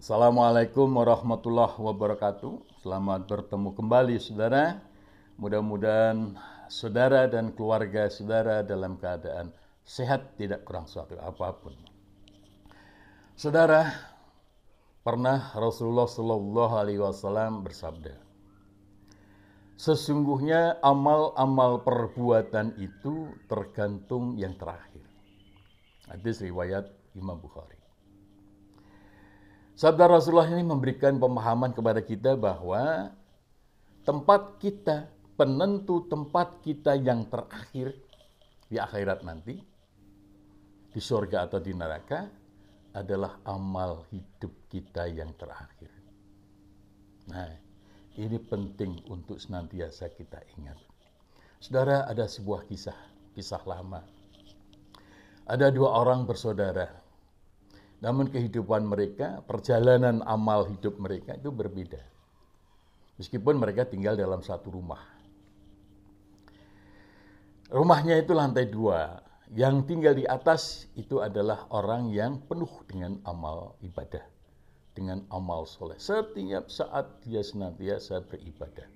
Assalamualaikum warahmatullahi wabarakatuh. Selamat bertemu kembali saudara. Mudah-mudahan saudara dan keluarga saudara dalam keadaan sehat, tidak kurang suatu apapun. Saudara, pernah Rasulullah Shallallahu Alaihi Wasallam bersabda, sesungguhnya amal-amal perbuatan itu tergantung yang terakhir. Hadis riwayat Imam Bukhari. Sabda Rasulullah ini memberikan pemahaman kepada kita bahwa tempat kita, penentu tempat kita yang terakhir di akhirat nanti, di surga atau di neraka, adalah amal hidup kita yang terakhir. Nah, ini penting untuk senantiasa kita ingat. Saudara, ada sebuah kisah lama. Ada dua orang bersaudara. Namun kehidupan mereka, perjalanan amal hidup mereka itu berbeda. Meskipun mereka tinggal dalam satu rumah. Rumahnya itu lantai 2. Yang tinggal di atas itu adalah orang yang penuh dengan amal ibadah. Dengan amal soleh. Setiap saat dia senantiasa beribadah.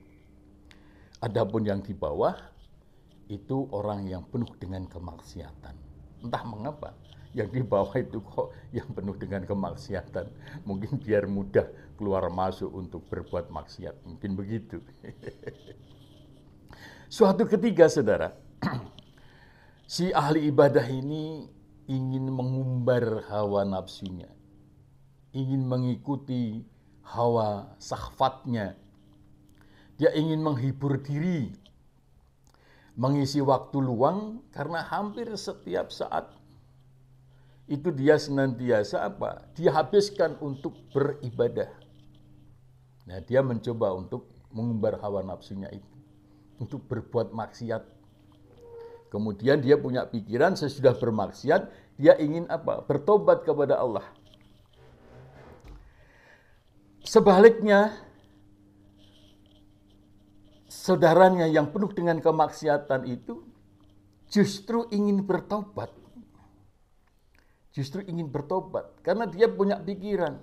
Adapun yang di bawah, itu orang yang penuh dengan kemaksiatan. Entah mengapa. Yang di bawah itu kok yang penuh dengan kemaksiatan. Mungkin biar mudah keluar masuk untuk berbuat maksiat. Mungkin begitu. Suatu ketika saudara, si ahli ibadah ini ingin mengumbar hawa nafsunya. Ingin mengikuti hawa syahwatnya. Dia ingin menghibur diri. Mengisi waktu luang karena hampir setiap saat itu dia senantiasa dihabiskan untuk beribadah. Nah, dia mencoba untuk mengumbar hawa nafsunya itu, untuk berbuat maksiat. Kemudian dia punya pikiran sesudah bermaksiat, dia ingin bertobat kepada Allah. Sebaliknya, saudaranya yang penuh dengan kemaksiatan itu justru ingin bertobat. Karena dia punya pikiran.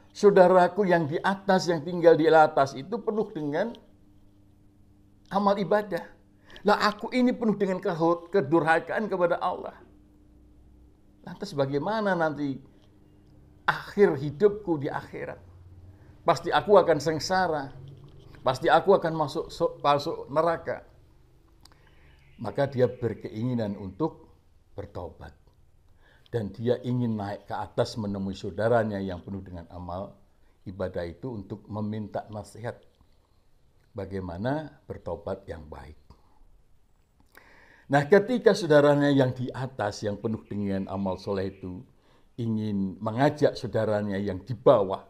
Saudaraku yang di atas, yang tinggal di atas itu penuh dengan amal ibadah. Lah aku ini penuh dengan kedurhakaan kepada Allah. Lantas bagaimana nanti akhir hidupku di akhirat? Pasti aku akan sengsara. Pasti aku akan masuk neraka. Maka dia berkeinginan untuk bertobat. Dan dia ingin naik ke atas menemui saudaranya yang penuh dengan amal ibadah itu untuk meminta nasihat bagaimana bertobat yang baik. Nah, ketika saudaranya yang di atas yang penuh dengan amal soleh itu ingin mengajak saudaranya yang di bawah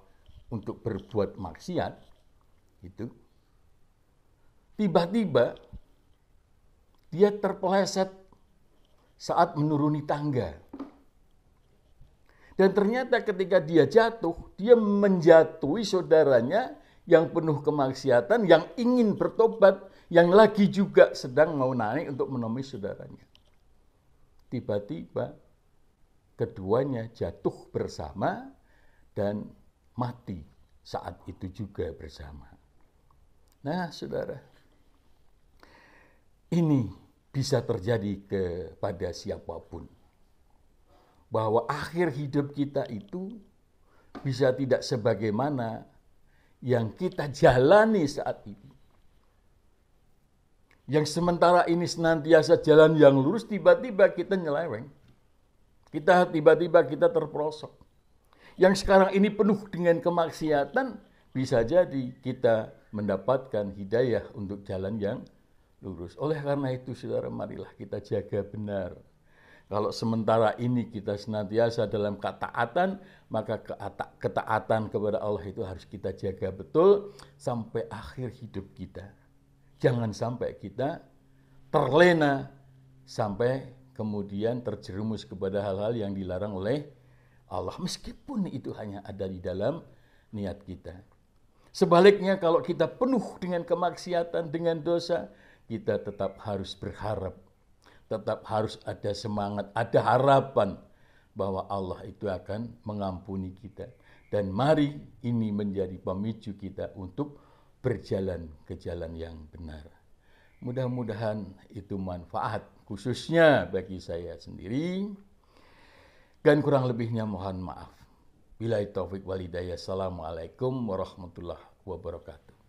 untuk berbuat maksiat, itu tiba-tiba dia terpeleset saat menuruni tangga. Dan ternyata ketika dia jatuh, dia menjatuhi saudaranya yang penuh kemaksiatan, yang ingin bertobat, yang lagi juga sedang mau naik untuk menemui saudaranya. Tiba-tiba keduanya jatuh bersama dan mati saat itu juga bersama. Nah, saudara, ini bisa terjadi kepada siapapun. Bahwa akhir hidup kita itu bisa tidak sebagaimana yang kita jalani saat ini. Yang sementara ini senantiasa jalan yang lurus, tiba-tiba kita nyeleweng. Tiba-tiba kita terperosok. Yang sekarang ini penuh dengan kemaksiatan, bisa jadi kita mendapatkan hidayah untuk jalan yang lurus. Oleh karena itu, saudara, marilah kita jaga benar. Kalau sementara ini kita senantiasa dalam ketaatan, maka ketaatan kepada Allah itu harus kita jaga betul sampai akhir hidup kita. Jangan sampai kita terlena sampai kemudian terjerumus kepada hal-hal yang dilarang oleh Allah. Meskipun itu hanya ada di dalam niat kita. Sebaliknya kalau kita penuh dengan kemaksiatan, dengan dosa, kita tetap harus berharap. Tetap harus ada semangat, ada harapan bahwa Allah itu akan mengampuni kita. Dan mari ini menjadi pemicu kita untuk berjalan ke jalan yang benar. Mudah-mudahan itu manfaat khususnya bagi saya sendiri. Dan kurang lebihnya mohon maaf. Billahi taufik wal hidayah. Assalamualaikum warahmatullahi wabarakatuh.